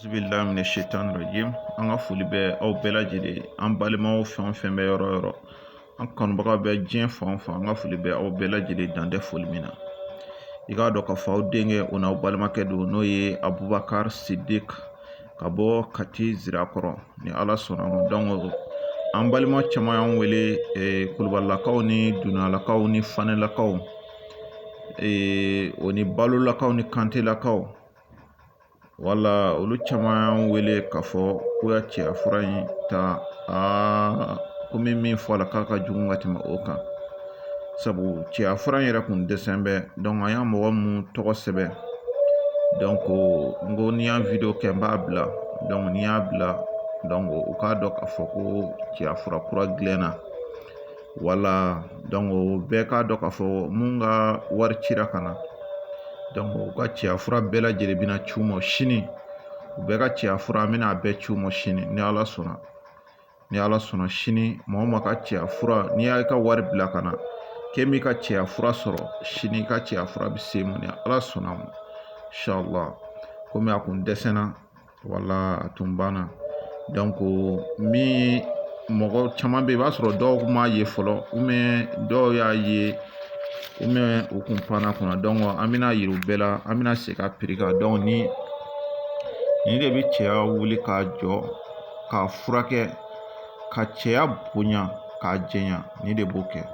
Billahi mina shaitan rajim. An ka foli bɛ aw bɛɛ lajɛlen, an balimaw fɛn o fɛn bɛ yɔrɔ o yɔrɔ, an kanubaga bɛ diɲɛ fan o fan, an ka foli bɛ aw bɛɛ lajɛlen dan tɛ foli min na. I k'a dɔn k'a fɔ aw denkɛ o n'aw balimakɛ don, n'o ye Abubakar Sidik ka bɔ Kati Zirakɔrɔ, ni Ala sɔnna ma. Donc an balima caman y'an wele, Kulubalilakaw ni Dunalakaw ni Fanɛlakaw, o ni Balolakaw ni Kantelakaw, wala olu caman y'an wele k'a fɔ ko ya cɛya fura in ta komi min fɔ la k'a ka jugu ka tɛmɛ o kan, sabu cɛya fura in yɛrɛ kun dɛsɛn bɛ. Donc an y'a mɔgɔ mun tɔgɔ sɛbɛn, donc n ko ni y'an video kɛ n b'a bila, donc ni y'a bila, donc u k'a dɔn k'a fɔ ko cɛya fura kura dilanna, wala donc bɛɛ k'a dɔn k'a fɔ mun ka wari cira ka na, donc u ka cɛya fura bɛɛ lajɛlen bɛna ci u ma sini. U bɛɛ ka cɛya fura an bɛna a bɛɛ ci u ma sini ni Ala sɔnna. Ni Ala sɔnna sini maa o maa ka cɛya fura, n'i y'a ka wari bila ka na k'e m'i ka cɛya fura sɔrɔ, sini i ka cɛya fura bɛ se ma ni Ala sɔnna ma, inshallah. Komi a kun dɛsɛnna, wala a tun banna. Donc min mɔgɔ caman bɛ yen i b'a sɔrɔ dɔw m'a ye fɔlɔ, dɔw y'a ye, u kun panna kunna. Donc an bɛna yira u bɛɛ la, an bɛna segin a prix kan. Donc ni de bɛ cɛya wuli k'a jɔ, k'a furakɛ, ka cɛya bonya, k'a jɛnya, ni de b'o kɛ.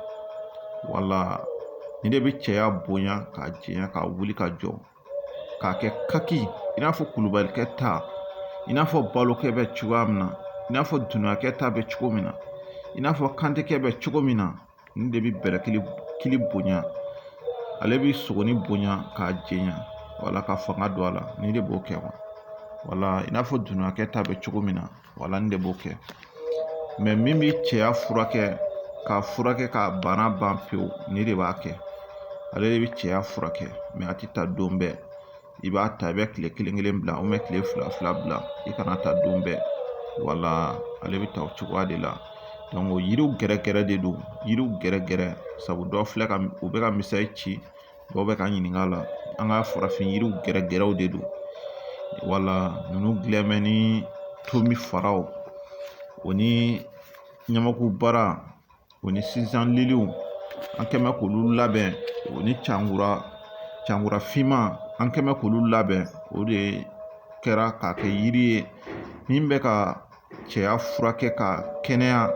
Wala ni de bɛ cɛya bonya, k'a jɛnya, k'a wuli ka jɔ, k'a kɛ kaki i n'a fɔ Kulubalikɛ ta, i n'a fɔ Balokɛ bɛ cogoya min na, i n'a fɔ Dunakɛ ta bɛ cogo min na, i n'a fɔ Kantekɛ bɛ cogo min na. Ni de bɛ bɛlɛkili bonya, ale bɛ sogoni bonya k'a jɛnya, wala ka fanga don a la, ni de b'o kɛ wa. Wala i n'a fɔ Dunakɛ ta bɛ cogo min na, wala ni de b'o kɛ. Mais min bɛ cɛya furakɛ, k'a furakɛ k'a bana ban pewu, ni de b'a kɛ. Ale de bɛ cɛya furakɛ, mais a tɛ ta don bɛɛ. I b'a ta i bɛ tile kelen bila, ou bien tile fila bila, i kana ta don bɛɛ. Wala ale bɛ ta o cogoya de la. Donc yiriw gɛrɛgɛrɛ de don, yiriw gɛrɛgɛrɛ, sabu dɔ filɛ ka u bɛ ka misali ci, dɔw bɛ ka ɲininka a la. An ka farafin yiriw gɛrɛgɛrɛw de don. Wala ninnu dilanmɛ ni tomi faraw, o ni ɲamaku bara, o ni sisan liliw, an kɛmɛ k'olu labɛn, o ni cankura finman, an kɛmɛ k'olu labɛn. O de kɛra k'a kɛ yiri ye min bɛ ka cɛya furakɛ ka kɛnɛya.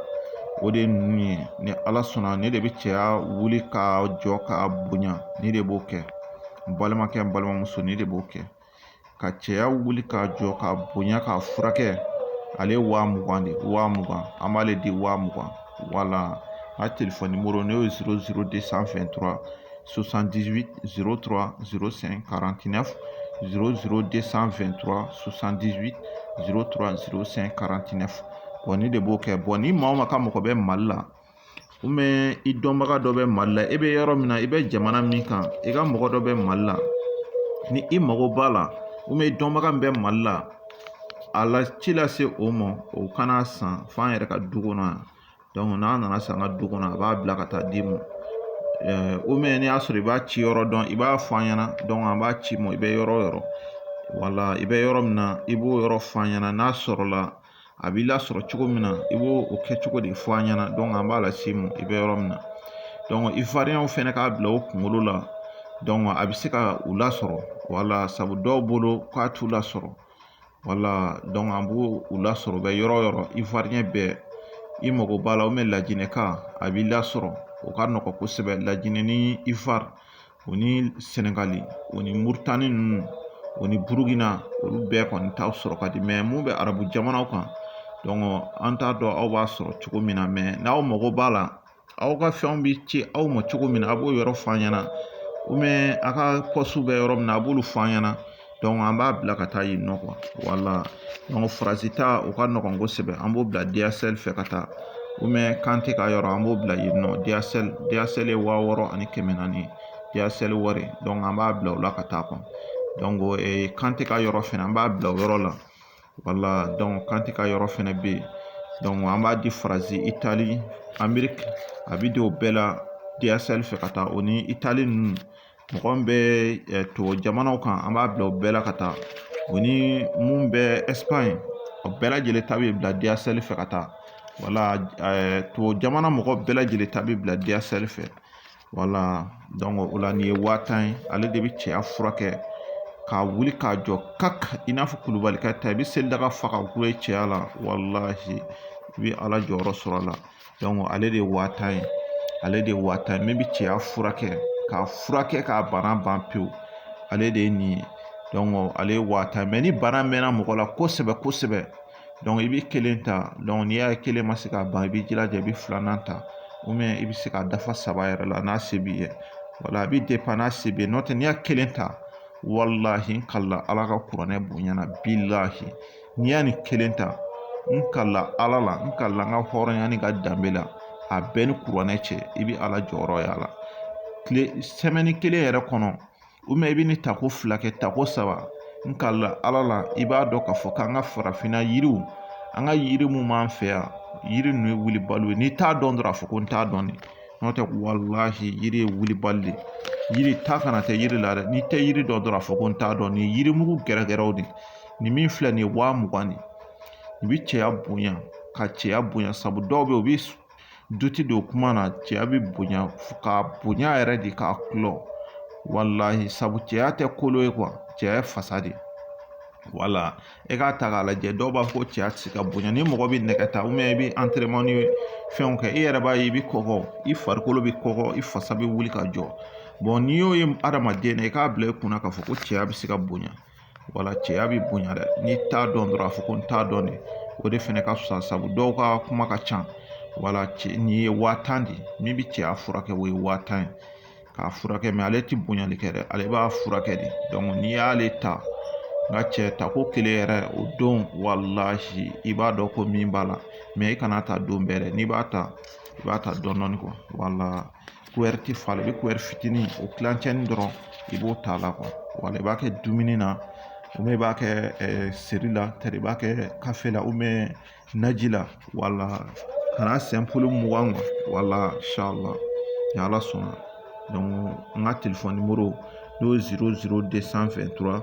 O de ninnu ye, ni Ala sɔnna ne de bɛ cɛya wuli k'a jɔ k'a bonya, ni de b'o kɛ. N balimakɛ n balimamuso, ni de b'o kɛ. Ka cɛya wuli k'a jɔ k'a bonya k'a furakɛ, ale ye 20,000 de, 20,000 an b'ale di 20,000. Wala a téléphone numéro ne y'o 00223 78 03 05 49 00223 78 03 05 49. Bon ni de b'o kɛ. Bon ni maa o maa ka mɔgɔ bɛ Mali la, ou bien i dɔnbaga dɔ bɛ Mali la, e bɛ yɔrɔ min na, i bɛ jamana min kan, i ka mɔgɔ dɔ bɛ Mali la, ni i mago b'a la, ou bien i dɔnbaga min bɛ Mali la, a la ci lase o ma, o kana san f'an yɛrɛ ka du kɔnɔ yan. Donc n'a nana san an ka du kɔnɔ, a b'a bila ka taa d'i ma. Ou bien n'i y'a sɔrɔ i b'a ci yɔrɔ dɔn, i b'a fɔ an ɲɛna, donc an b'a ci ma. I bɛ yɔrɔ o yɔrɔ, wala i bɛ yɔrɔ min na, i b'o yɔrɔ fɔ an ɲɛna. N'a sɔrɔla a b'i lasɔrɔ cogo min na, i b'o kɛ cogo de fɔ an ɲɛna. Donc an b'a lase ma, i bɛ yɔrɔ min na. Donc ivoiriyɛnw fɛnɛ k'a bila o kunkolo la, donc a bɛ se ka u lasɔrɔ, wala sabu dɔw bolo k'a t'u lasɔrɔ, wala donc an b'u lasɔrɔ. Bɛ yɔrɔ o yɔrɔ, ivoiriyɛn bɛɛ i mago b'a la, ou bien lajinɛka a b'i lasɔrɔ, o ka nɔgɔn kosɛbɛ. Lajinɛ ni Ivoire, o ni Senegali, o ni Muritani ninnu, o ni Burukina, olu bɛɛ kɔni t'aw sɔrɔ ka di. Mais mun bɛ arabu jamanaw kan, donc an t'a dɔn aw b'a sɔrɔ cogo min na. Mais n'aw mago b'a la, aw ka fɛnw bɛ ci aw ma cogo min na, a b'o yɔrɔ fɔ an ɲɛna, ou bien a ka poste bɛ yɔrɔ min na, a b'olu fɔ an ɲɛna. Donc an b'a bila ka taa yen nɔ quoi. Wala donc farasi ta o ka nɔgɔn kosɛbɛ, an b'o bila DHL fɛ ka taa, ou bien Kante ka yɔrɔ an b'o bila yen nɔ. DHL ye 6000 ani 400 DHL wari, donc an b'a bila o la ka taa quoi. Donc Kante ka yɔrɔ fɛnɛ an b'a bila o yɔrɔ la. Wala donc Kante ka yɔrɔ fɛnɛ bɛ yen, donc an b'a di Faransi, Itali, Amérique, a bɛ di o bɛɛ la DHL fɛ ka taa. O ni Itali ninnu, mɔgɔ min bɛ tubabu jamanaw kan an b'a bila o bɛɛ la ka taa o ni mun bɛ Espagne o bɛɛ lajɛlen ta bɛ bila DHL fɛ ka taa wala tubabu jamana mɔgɔ bɛɛ lajɛlen ta bɛ bila DHL fɛ wala donc o la nin ye 1000 ye ale de bɛ cɛya furakɛ k'a wuli k'a jɔ kak i n'a fɔ Kulubalikɛ ta i bɛ selidaga fa ka gulon i cɛya la walahi i bɛ ala jɔyɔrɔ sɔrɔ a la donc ale de ye 1000 ye ale de ye 1000 ye min bɛ cɛya furakɛ k'a furakɛ k'a bana ban pewu ale de ye nin ye donc ale ye 1000 mais ni bana mɛnna mɔgɔ la kosɛbɛ kosɛbɛ donc i bɛ kelen ta donc n'i y'a ye kelen ma se k'a ban i bɛ jilaja i bɛ filanan ta ou bien i bɛ se k'a dafa 3 yɛrɛ la n'a se b'i ye wala a bɛ dépend n'a se b'i ye n'o tɛ n'i y'a kelen ta wallahi n kalla ala ka kuranɛ bonyana billahi n'i y'a nin kelen ta n kalla ala la n kalla n ka hɔrɔnya ni ka danbe la a bɛɛ ni kuranɛ cɛ i bɛ ala jɔyɔrɔ y'a la tile semaine kelen yɛrɛ kɔnɔ ou bien i bɛ ni tako 2 kɛ tako 3 n kalla ala la i b'a dɔn k'a fɔ k'an ka farafinna yiriw an ka yiri mun b'an fɛ yan yiri ninnu ye wulibaliw ye n'i t'a dɔn dɔrɔn a fɔ ko n t'a dɔn de n'o tɛ wallahi yiri ye wulibali de yiri ta kana tɛ yiri la dɛ n'i tɛ yiri dɔn dɔrɔn a fɔ ko n t'a dɔn nin yiri mugu gɛrɛgɛrɛw de nin min filɛ nin ye 20,000 de i bɛ cɛya bonya ka cɛya bonya sabu dɔw bɛ yen u bɛ duti don kuma na cɛya bɛ bonya k'a bonya yɛrɛ de k'a kulɔ wallahi sabu cɛya tɛ kolo ye quoi cɛya ye fasa de wala e k'a ta k'a lajɛ dɔw b'a fɔ ko cɛya tɛ se ka bonya ni mɔgɔ bɛ nɛgɛ ta ou bien i bɛ entraînement ni fɛnw kɛ i yɛrɛ b'a ye i bɛ kɔgɔ i farikolo bɛ kɔgɔ i fasa bɛ wuli ka jɔ bon n'i y'o ye adamaden na i k'a bila i kunna k'a fɔ ko cɛya bɛ se ka bonya wala cɛya bɛ bonya dɛ n'i t'a dɔn dɔrɔn a fɔ ko n t'a dɔn de o de fɛnɛ ka fisa sabu dɔw ka kuma ka ca wala nin ye 1000 de min bɛ cɛya furakɛ o ye 1000 ye k'a furakɛ mais ale tɛ bonyali kɛ dɛ ale b'a furakɛ de donc n'i y'ale ta nka cɛ tako kelen yɛrɛ o don wallahi i b'a dɔn ko min b'a la mais i kana ta don bɛɛ dɛ n'i b'a ta i b'a ta dɔɔni quoi wala kuwɛri tɛ falen i bɛ kuwɛri fitinin o tilancɛni dɔrɔn i b'o ta a la quoi wala i b'a kɛ dumuni na ou bien i b'a kɛ seri la tɛrɛ i b'a kɛ kafe la ou bien naji la wala kana sɛnpulu 20 quoi wala inshallah ni ala sɔnna donc n ka téléphone numéro n'o ye 00223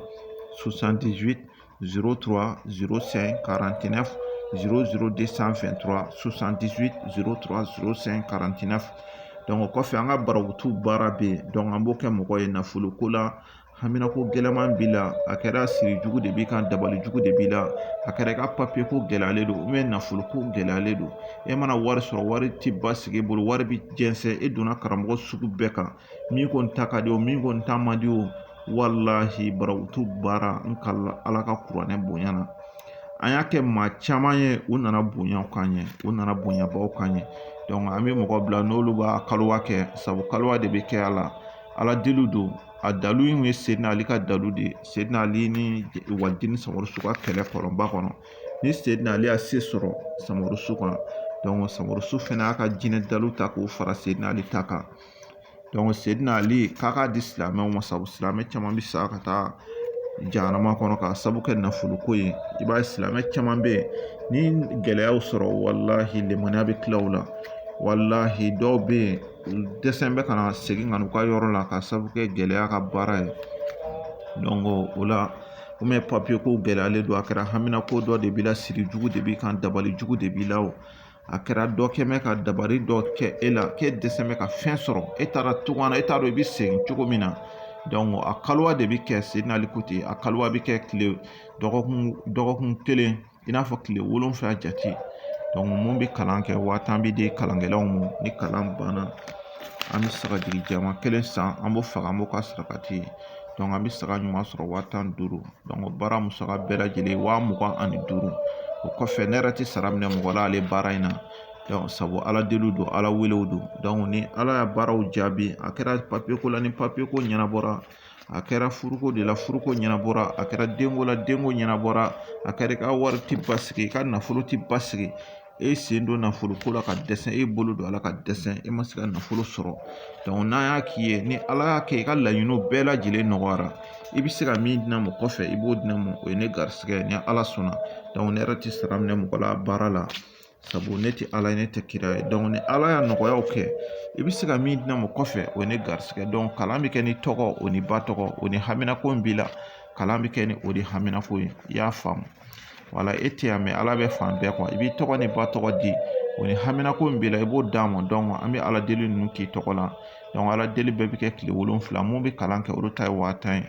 78 03 05 49 00223 78 03 05 49 donc o kɔfɛ an ka barawutu baara bɛ yen donc an b'o kɛ mɔgɔ ye nafolo ko la haminako gɛlɛman b'i la a kɛra siri jugu de b'i kan dabali jugu de b'i la a kɛra i ka papiye ko gɛlɛyalen don ou bien nafolo ko gɛlɛyalen don e mana wari sɔrɔ wari tɛ basigi e bolo wari bɛ jɛnsɛn e donna karamɔgɔ sugu bɛɛ kan min kɔni ta ka di o min kɔni ta man di o wallahi barawutu baara n kalla ala ka kuranɛ bonya na an y'a kɛ maa caman ye u nana bonya kan ye u nana bonyabaw kan ye donc an bɛ mɔgɔ bila n'olu b'a kaliwa kɛ sabu kaliwa de bɛ kɛ a la ala deliw don a dalu in ye Sedina Ali ka dalu de ye Sedina Ali ni Walidini Samarusu ka kɛlɛ kɔlɔnba kɔnɔ ni Sedina Ali y'a se sɔrɔ Samarusu kan donc Samarusu fɛnɛ y'a ka jinɛ dalu ta k'o fara Sedina Ali ta kan donc Sedina Ali k'a k'a di silamɛw ma sabu silamɛ caman bɛ sa ka taa jahanama kɔnɔ k'a sabu kɛ nafolo ko ye i b'a ye silamɛ caman bɛ yen ni gɛlɛyaw sɔrɔ wallahi limaniya bɛ tila o la wallahi dɔw bɛ yen dɛsɛ bɛ kana segin ka n'u ka yɔrɔ la k'a sabu kɛ gɛlɛya ka baara ye donc o la ou bien papiye ko gɛlɛyalen don a kɛra hamina ko dɔ de b'i la siri jugu de b'i kan dabali jugu de b'i la o a kɛra dɔ kɛ mɛ ka dabali dɔ kɛ e la k'e dɛsɛ bɛ ka fɛn sɔrɔ e taara cogo na e t'a dɔn i bɛ segin cogo min na donc a kaliwa de bɛ kɛ Sedina Ali ko ten a kaliwa bɛ kɛ tile dɔgɔkun kelen i n'a fɔ tile 7 jate donc mun bɛ kalan kɛ 1000 bɛ di kalankɛlaw ma ni kalan banna an bɛ saga jigi jama 1 san an b'o faga an b'o ka sarakati donc an bɛ saga ɲuman sɔrɔ 15000 donc baara musaka bɛɛ lajɛlen 22500 o kɔfɛ ne yɛrɛ tɛ sara minɛ mɔgɔ la ale baara in na donc sabu ala deliw don ala welew don donc ni ala ya baaraw jaabi a kɛra papiye ko la ni papiye ko ɲɛnabɔra a kɛra furuko de la furuko ɲɛnabɔra a kɛra denko la denko ɲɛnabɔra a kɛra i ka wari tɛ basigi i ka nafolo tɛ basigi e sen don nafolo ko la ka dɛsɛ e bolo don ala ka dɛsɛ e ma se ka nafolo sɔrɔ donc n'a y'a k'i ye ni ala y'a kɛ i ka laɲiniw bɛɛ lajɛlen nɔgɔyara i bɛ se ka min di ne ma kɔfɛ i b'o di ne ma o ye ne garisigɛ ye ni ala sɔnna donc ne yɛrɛ tɛ sara minɛ mɔgɔ la baara la sabu ne tɛ ala ye ne tɛ kira ye donc ni ala y'a nɔgɔyaw kɛ i bɛ se ka min di ne ma kɔfɛ o ye ne garisɛgɛ donc kalan bɛ kɛ ni tɔgɔ o ni ba tɔgɔ o ni haminako b'i la kalan bɛ kɛ ni o de haminako ye i y'a faamu wala e tɛ yan mɛ ala bɛ fan bɛɛ i b'i tɔgɔ ni ba tɔgɔ di o ni haminako b'i la i b'o d'a ma donc an bɛ ala deli ninnu k'i tɔgɔ la donc ala deli bɛɛ bɛ kɛ tile 7 mun bɛ kalan kɛ olu ta ye 1000 ye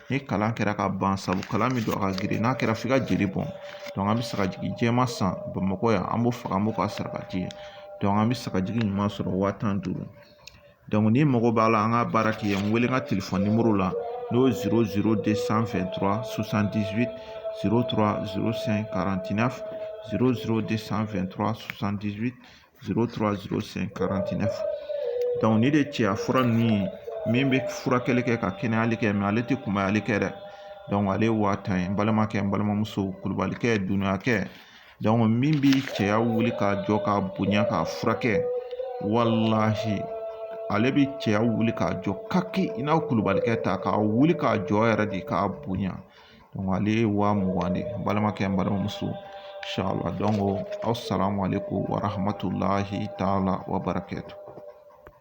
ni kalan kɛra ka ban sabu kalan min don a ka girin n'a kɛra f'i ka jeli bɔn donc an bɛ sagajigi jɛma san bamakɔ yan an b'o faga an b'o ka sarakati ye donc an bɛ sagajigi ɲuman sɔrɔ 15000 donc ni mago b'a la an ka baara kɛ n wele n ka téléphone numéro la n'o ye 00223 78 03 05 49 00223 78 03 05 49 donc ni de cɛya fura ninnu ye min bɛ furakɛli kɛ ka kɛnɛyali kɛ mais ale tɛ kunbayali kɛ dɛ donc ale ye 1000 ye n balimakɛ n balimamuso kulubalikɛ dunuyakɛ donc min bɛ cɛya wuli k'a jɔ k'a bonya k'a furakɛ walahi ale bɛ cɛya wuli k'a jɔ kaki i n'a kulubalikɛ ta k'a wuli k'a jɔ yɛrɛ de k'a bonya donc ale ye 20000 de n balimakɛ n balimamuso inshallah donc aw salamu alaikum wa rahmatulahi taala wa barakatuh